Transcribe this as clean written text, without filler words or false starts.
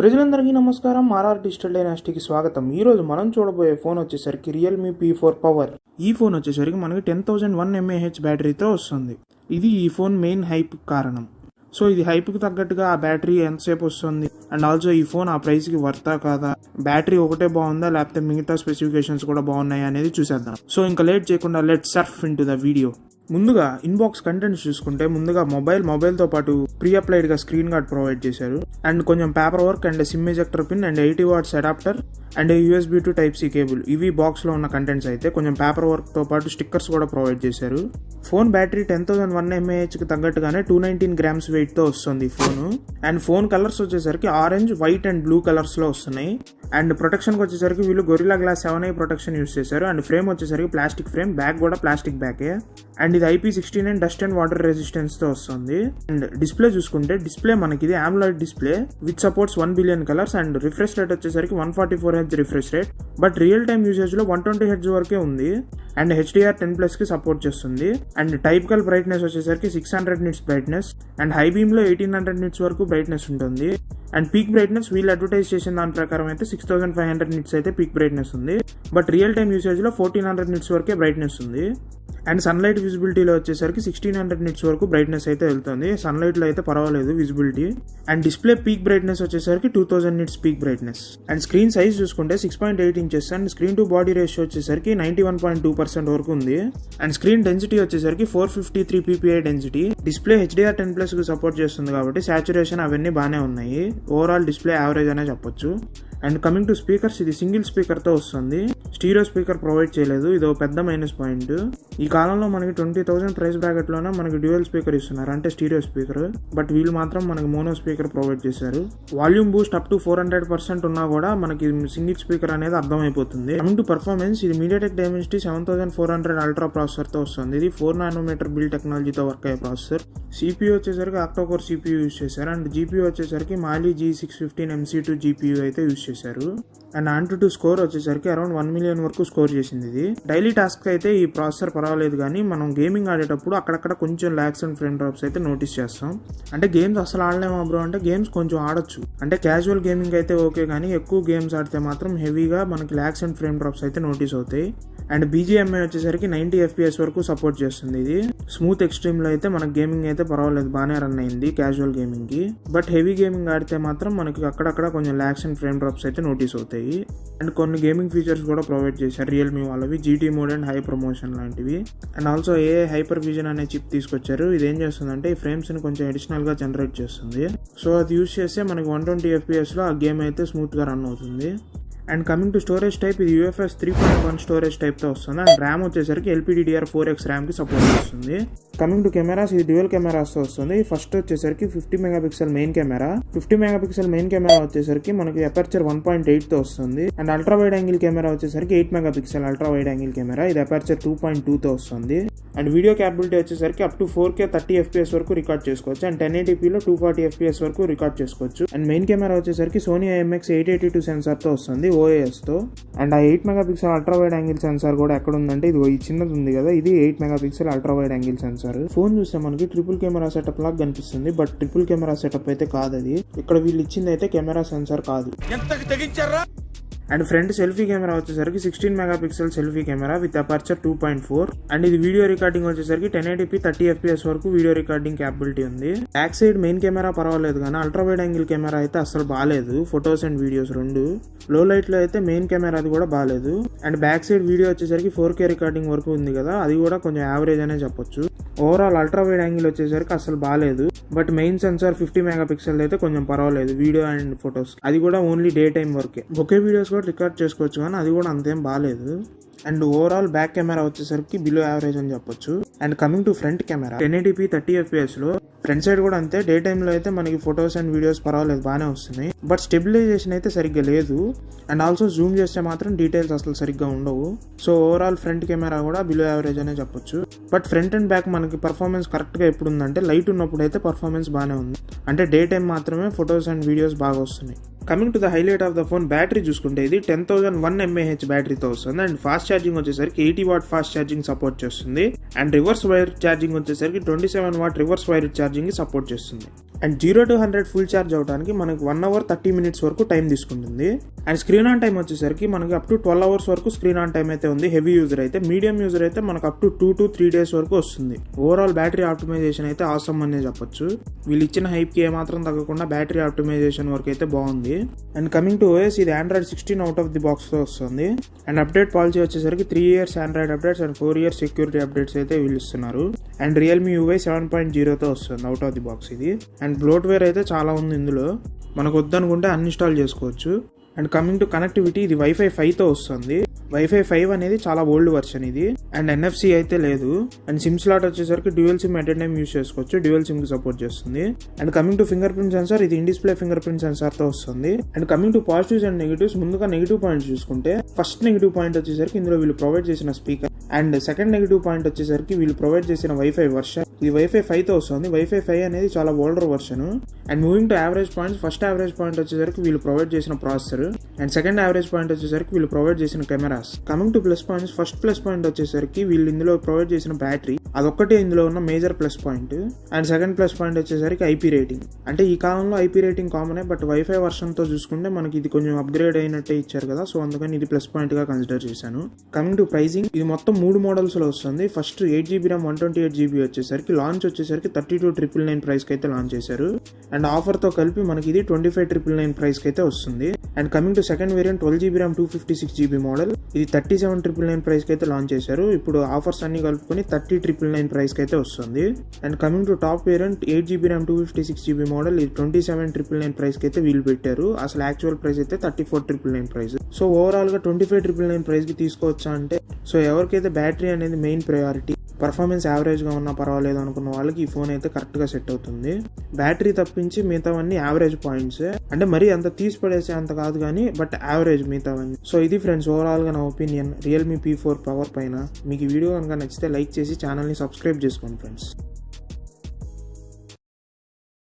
ప్రజలందరికీ నమస్కారం. RR digital డైనాస్టీకి స్వాగతం. ఈరోజు మనం చూడబోయే ఫోన్ వచ్చేసరికి రియల్మీ P4 పవర్. ఈ ఫోన్ వచ్చేసరికి మనకి 10,001 mAh బ్యాటరీతో వస్తుంది. ఇది ఈ ఫోన్ మెయిన్ హైప్ కారణం. సో ఇది హైప్కి తగ్గట్టుగా ఆ బ్యాటరీ ఎంతసేపు వస్తుంది అండ్ ఆల్సో ఈ ఫోన్ ఆ ప్రైస్కి వర్తా కాదా, బ్యాటరీ ఒకటే బాగుందా లేకపోతే మిగతా స్పెసిఫికేషన్స్ కూడా బాగున్నాయి అనేది చూసేద్దాం. సో ఇంకా లేట్ చేయకుండా let Surf into the video. ముందుగా ఇన్బాక్స్ కంటెంట్స్ చూసుకుంటే ముందుగా మొబైల్తో పాటు ప్రీ అప్లైడ్ గా స్క్రీన్ గార్డ్ ప్రొవైడ్ చేశారు అండ్ కొంచెం paper work and SIM ejector pin and 80 watts adapter and USB to Type-C cable. ఇవి బాక్స్ లో ఉన్న కంటెంట్స్. అయితే కొంచెం పేపర్ వర్క్ తో పాటు స్టిక్కర్స్ కూడా ప్రొవైడ్ చేశారు. ఫోన్ బ్యాటరీ 10,001 mAh కి తగ్గట్టుగానే 219 grams వెయిట్ తో వస్తుంది ఫోన్. అండ్ ఫోన్ కలర్స్ వచ్చేసరికి orange, white and blue colours లో వస్తున్నాయి. అండ్ ప్రొటెక్షన్ కి వచ్చేసరికి వీళ్ళు Gorilla Glass 7i protection use చేశారు. అండ్ ఫ్రేమ్ వచ్చేసరికి ప్లాస్టిక్ ఫ్రేమ్, బ్యాక్ కూడా ప్లాస్టిక్ బ్యాకే. అండ్ ఇది IP69 dust and water resistance తో వస్తుంది. అండ్ డిస్ప్లే చూసుకుంటే డిస్ప్లే మనకి ఇది AMOLED display with supports 1 billion colours and refresh rate వచ్చేసరికి 144 Hz refresh rate. But real time usage లో 120 Hz వరకే ఉంది. అండ్ HDR10+ కి సపోర్ట్ చేస్తుంది. అండ్ టైపికల్ బ్రైట్నెస్ వచ్చేసరికి 600 nits brightness and high beam లో 1800 nits వరకు బ్రైట్నెస్ ఉంటుంది. అండ్ పీక్ బ్రైట్నెస్ వీళ్ళు అడ్వర్టైజ్ చేసిన దాని ప్రకారం అయితే 6500 nits అయితే పీక్ బ్రైట్నెస్ ఉంది. బట్ రియల్ టైమ్ యూసేజ్ లో 1400 nits వరకే బ్రైట్నెస్ ఉంది. అండ్ సన్లైట్ విజిబిలిటీలో వచ్చేసరికి 1600 nits వరకు బ్రైట్నెస్ అయితే వెళ్తుంది. సన్లైట్ లో అయితే పర్వాలేదు visibility. And display peak brightness వచ్చేసరికి 2000 nits peak brightness. And screen size చూసుకుంటే 6.8 inches and screen to body ratio వచ్చేసరికి 91.2% వరకు ఉంది. అండ్ స్క్రీన్ డెన్సిటీ వచ్చేసరికి 453 ppi డెన్సిటీ. డిస్ప్లే HDR10+ కి సపోర్ట్ చేస్తుంది కాబట్టి సాచురేషన్ అవన్నీ బాగానే ఉన్నాయి. ఓవరాల్ డిస్ప్లే యావరేజ్ అనే చెప్పొచ్చు. అండ్ కమింగ్ టు స్పీకర్స్, ఇది సింగిల్ స్పీకర్ తో వస్తుంది. స్టీరియో స్పీకర్ ప్రొవైడ్ చేయలేదు. ఇది ఒక పెద్ద మైనస్ పాయింట్. ఈ కాలంలో మనకి 20,000 ప్రైస్ బ్రాకెట్ లోనే మనకి డ్యూయల్ స్పీకర్ ఇస్తున్నారు, అంటే స్టీరియో స్పీకర్. బట్ వీళ్ళు మాత్రం మనకి మోనో స్పీకర్ ప్రొవైడ్ చేశారు. వాల్యూమ్ బూస్ట్ అప్ టు 400% ఉన్నా కూడా మనకి సింగిల్ స్పీకర్ అనేది అర్థమైపోతుంది. కమింగ్ టు పర్ఫార్మెన్స్, ఇది MediaTek Dimensity 7400 అల్ట్రా ప్రాసెసర్ తో వస్తుంది. ఇది 4 nanometer బిల్డ్ టెక్నాలజీతో వర్క్ అయ్యే ప్రాసెసర్. CPU వచ్చేసరికి ఆక్టోకోర్ CPU యూస్ చేశారు. అండ్ GPU వచ్చేసరికి Mali G615 MC2 GPU అయితే యూస్ చేశారు. అండ్ AnTuTu స్కోర్ వచ్చేసరికి అరౌండ్ 1 million వరకు స్కోర్ చేసింది. ఇది డైలీ టాస్క్ అయితే ఈ ప్రాసెసర్ పర్వాలేదు, కానీ మనం గేమింగ్ ఆడేటప్పుడు అక్కడక్కడ కొంచెం లాగ్స్ అండ్ ఫ్రేమ్ డ్రాప్స్ అయితే నోటీస్ చేస్తాం. అంటే గేమ్స్ అసలు ఆడలేమా బ్రో అంటే గేమ్స్ కొంచెం ఆడొచ్చు, అంటే క్యాజువల్ గేమింగ్ అయితే ఓకే, కానీ ఎక్కువ గేమ్స్ ఆడితే మాత్రం హెవీగా మనకి లాగ్స్ అండ్ ఫ్రేమ్ డ్రాప్స్ అయితే నోటీస్ అవుతాయి. అండ్ BGMI వచ్చేసరికి 90 FPS వరకు సపోర్ట్ చేస్తుంది. ఇది స్మూత్ ఎక్స్ట్రీమ్ లో అయితే మనకి గేమింగ్ అయితే పర్వాలేదు, బాగానే రన్ అయింది క్యాజువల్ గేమింగ్ కి. బట్ హెవీ గేమింగ్ ఆడితే మాత్రం మనకి అక్కడక్కడ కొంచెం లాగ్స్ అండ్ ఫ్రేమ్ డ్రాప్స్ అయితే నోటీస్ అవుతాయి. అండ్ కొన్ని గేమింగ్ ఫీచర్స్ కూడా ప్రొవైడ్ చేశారు రియల్మీ వాళ్ళవి, GT mode and high promotion లాంటివి. అండ్ ఆల్సో హైపర్ విజన్ అనే చిప్ తీసుకొచ్చారు. ఇది ఏం చేస్తుందంటే ఈ ఫ్రేమ్స్ ని కొంచెం అడిషనల్ గా జనరేట్ చేస్తుంది. సో అది యూస్ చేస్తే మనకి 120 FPS లో ఆ గేమ్ అయితే స్మూత్ గా రన్ అవుతుంది. And coming to storage type, ఇది UFS 3.1 స్టోరేజ్ టైప్ తో వస్తుంది. అండ్ ర్యామ్ వచ్చేసరికి LPDDR4X ర్యామ్ కి సపోర్ట్ చేస్తుంది. కమింగ్ టు కెమెరాస్, ఇది డ్యూయల్ కెమెరాస్ తో వస్తుంది. ఫస్ట్ వచ్చేసరికి 50 MP main camera. 50 MP main camera వచ్చేసరికి మనకి అపర్చర్ 1.8 తో వస్తుంది. And ultra wide angle camera వచ్చేసరికి 8 MP ultra wide angle camera. ఇది అపర్చర్ 2.2 తో వస్తుంది. అండ్ వీడియో క్యాపబిలిటీ వచ్చేసరికి అప్ టు 4K 30 FPS వరకు రికార్డ్ చేసుకోవచ్చు. అండ్ 1080p లో 240 FPS వరకు రికార్డ్ చేసుకోవచ్చు. అండ్ మెయిన్ కెమెరా వచ్చేసరికి సోనీ IMX882 సెన్సార్ తో వస్తుంది OIS తో. అండ్ ఆ 8 MP ultra wide angle censor కూడా ఎక్కడ ఉందంటే ఇది ఈ చిన్నది ఉంది కదా, ఇది 8 MP ultra wide angle censor. Phone చూస్తే మనకి ట్రిపుల్ కెమెరా సెటప్ లాగా కనిపిస్తుంది, బట్ ట్రిపుల్ కెమెరా సెటప్ అయితే కాదు. అది ఇక్కడ వీళ్ళు ఇచ్చింది అయితే కెమెరా సెన్సార్ కాదు. అండ్ ఫ్రంట్ సెల్ఫీ కెమెరా వచ్చేసరికి 16 MP selfie camera with aperture 2.4. And ఇది వీడియో రికార్డింగ్ వచ్చేసరికి 1080p 30 FPS వరకు వీడియో రికార్డింగ్ క్యాపబిలిటీ ఉంది. బ్యాక్ సైడ్ మెయిన్ కెమెరా పర్వాలేదు, కానీ అల్ట్రా వైడ్ యాంగిల్ కెమెరా అయితే అసలు బాగాలేదు. ఫొటోస్ అండ్ వీడియోస్ రెండు లో లైట్ లో అయితే మెయిన్ కెమెరా అది కూడా బాగాలేదు. అండ్ బ్యాక్ సైడ్ వీడియో వచ్చేసరికి 4K రికార్డింగ్ వరకు ఉంది కదా, అది కూడా కొంచెం యావరేజ్ అనే చెప్పొచ్చు. ఓవరాల్ అల్ట్రా వైడ్ యాంగిల్ వచ్చేసరికి అసలు బాగాలేదు. బట్ మెయిన్ సెన్సార్ 50 MP అయితే కొంచెం పర్వాలేదు వీడియో అండ్ ఫొటోస్. అది కూడా ఓన్లీ డే టైమ్ వరకే. ఒకే వీడియోస్ కూడా రికార్డ్ చేసుకోవచ్చు, కానీ అది కూడా అంతేం బాగాలేదు. అండ్ ఓవరాల్ బ్యాక్ కెమెరా వచ్చేసరికి బిలో యావరేజ్ అని చెప్పొచ్చు. And coming to front camera 1080p 30 FPS లో ఫ్రంట్ సైడ్ కూడా అంతే. డే టైమ్ లో అయితే మనకి ఫొటోస్ అండ్ వీడియోస్ పర్వాలేదు, బాగానే వస్తున్నాయి. బట్ స్టెబిలైజేషన్ అయితే సరిగ్గా లేదు. అండ్ ఆల్సో జూమ్ చేస్తే మాత్రం డీటెయిల్స్ అసలు సరిగ్గా ఉండవు. సో ఓవరాల్ ఫ్రంట్ కెమెరా కూడా బిలో యావరేజ్ అనే చెప్పొచ్చు. బట్ ఫ్రంట్ అండ్ బ్యాక్ మనకి పర్ఫార్మెన్స్ కరెక్ట్ గా ఎప్పుడు ఉందంటే లైట్ ఉన్నప్పుడు అయితే పర్ఫార్మెన్స్ బాగానే ఉంది. అంటే డే టైం మాత్రమే ఫొటోస్ అండ్ వీడియోస్ బాగా వస్తున్నాయి. Coming to the highlight of the phone, battery చూసుకుంటే ఇది 10,001 mAh బ్యాటరీతో వస్తుంది. అండ్ ఫాస్ట్ ఛార్జింగ్ వచ్చేసరికి 80 watt ఫాస్ట్ ఛార్జింగ్ సపోర్ట్ చేస్తుంది. అండ్ రివర్స్ వైర్ ఛార్జింగ్ వచ్చేసరికి 27 watt రివర్స్ వైర్ ఛార్జింగ్ కి సపోర్ట్ చేస్తుంది. అండ్ 0 to 100 ఫుల్ ఛార్జ్ అవడానికి మనకి 1 hour 30 minutes వరకు టైం తీసుకుంటుంది. అండ్ స్క్రీన్ ఆన్ టైం వచ్చేసరికి మనకి అప్ టు 12 hours వరకు స్క్రీన్ ఆన్ టైం అయితే ఉంది. హెవీ యూజర్ అయితే, మీడియం యూజర్ అయితే మనకు అప్ టు 2 to 3 days వరకు వస్తుంది. ఓవరాల్ బ్యాటరీ ఆప్టిమైజేషన్ అయితే ఆసమ్ అనే చెప్పొచ్చు. వీళ్ళు ఇచ్చిన హైప్ కి ఏమాత్రం తగ్గకుండా బ్యాటరీ ఆప్టిమైజేషన్ వరకు అయితే బాగుంది. అండ్ కమింగ్ టు ఓఎస్, ఇది Android 16 out of the box తో వస్తుంది. అండ్ అప్డేట్ పాలసీ వచ్చేసరికి 3 years Android updates and 4 years security updates అయితే వీళ్ళు ఇస్తున్నారు. అండ్ Realme UI 7.0 తో వస్తుంది అవుట్ ఆఫ్ ది బాక్స్ ఇది. అండ్ బ్లోట్వేర్ అయితే చాలా ఉంది ఇందులో, మనకు వద్దనుకుంటే అన్ఇన్స్టాల్ చేసుకోవచ్చు. అండ్ కమింగ్ టు కనెక్టివిటీ, ఇది Wi-Fi 5 తో వస్తుంది. Wi-Fi 5 అనేది చాలా ఓల్డ్ వర్షన్ ఇది. అండ్ NFC అయితే లేదు. అండ్ సిమ్ స్లాట్ వచ్చేసరికి dual SIM at time use చేసుకోవచ్చు, డ్యూయల్ సిమ్ కి సపోర్ట్ చేస్తుంది. And coming to fingerprint sensor, ఇది in display fingerprint sensor తో వస్తుంది. And coming to positives and negatives, ముందుగా నెగిటివ్ పాయింట్స్ చూసుకుంటే ఫస్ట్ నెగిటివ్ పాయింట్ వచ్చేసరికి ఇందులో వీళ్ళు ప్రొవైడ్ చేసిన speaker. And second negative point వచ్చేసరికి వీళ్ళు ప్రొవైడ్ చేసిన Wi-Fi వర్షన్, ఇది Wi-Fi 5 తో వస్తుంది. Wi-Fi 5 అనేది చాలా older version. And moving to average points, first average point వచ్చేసరికి వీళ్ళు ప్రొవైడ్ చేసిన processor. And second average point వచ్చేసరికి వీళ్ళు ప్రొవైడ్ చేసిన cameras. Coming to plus points, first plus point వచ్చేసరికి వీళ్ళు ఇందులో ప్రొవైడ్ చేసిన బ్యాటరీ, అదొక్కటే ఇందులో ఉన్న major plus point. And second plus point వచ్చేసరికి IP రేటింగ్. అంటే ఈ కాలంలో IP రేటింగ్ కామనే, బట్ Wi-Fi వర్షన్ తో చూసుకుంటే మనకి ఇది కొంచెం అప్గ్రేడ్ అయినట్టే ఇచ్చారు కదా, సో అందుకని ఇది ప్లస్ పాయింట్ గా కన్సిడర్ చేశాను. కమింగ్ టు ప్రైసింగ్, ఇది మొత్తం 3 మోడల్స్ లో వస్తుంది. ఫస్ట్ 8GB RAM 128GB వచ్చేసరికి లాంచ్ వచ్చేసరికి 32,999 ప్రైస్ కి అయితే లాంచ్ చేశారు. అండ్ ఆఫర్ తో కలిపి మనకి ఇది 25,999 ప్రైస్ కి అయితే వస్తుంది. And coming to second variant 12GB RAM 256GB model, ఇది 37,999 ప్రైస్ కి అయితే లాంచ్ చేశారు. ఇప్పుడు ఆఫర్స్ అన్ని కలుపుకొని 30,999 ప్రైస్ కి అయితే వస్తుంది. And coming to top variant 8GB RAM 256GB model, ఇది 27,999 ప్రైస్ కి అయితే వీళ్ళు పెట్టారు. అసలు యాక్చువల్ ప్రైస్ అయితే 34,999 ప్రైస్. సో ఓవరాల్ గా 25,999 ప్రైస్ కి తీసుకోవచ్చా అంటే, సో ఎవరికైతే బ్యాటరీ అనేది మెయిన్ ప్రయారిటీ, పర్ఫార్మెన్స్ యావరేజ్ గా ఉన్నా పర్వాలేదు అనుకున్న వాళ్ళకి ఈ ఫోన్ అయితే కరెక్ట్ గా సెట్ అవుతుంది. బ్యాటరీ తప్పించి మిగతావన్నీ యావరేజ్ పాయింట్స్, అంటే మరీ అంత తీసి పడేసే అంత కాదు కానీ, బట్ యావరేజ్ మిగతావన్నీ. సో ఇది ఫ్రెండ్స్ ఓవరాల్ గా నా ఒపీనియన్ Realme P4 పవర్ పైన. మీకు ఈ వీడియో కనుక నచ్చితే లైక్ చేసి ఛానల్ ని సబ్స్క్రైబ్ చేసుకోండి ఫ్రెండ్స్.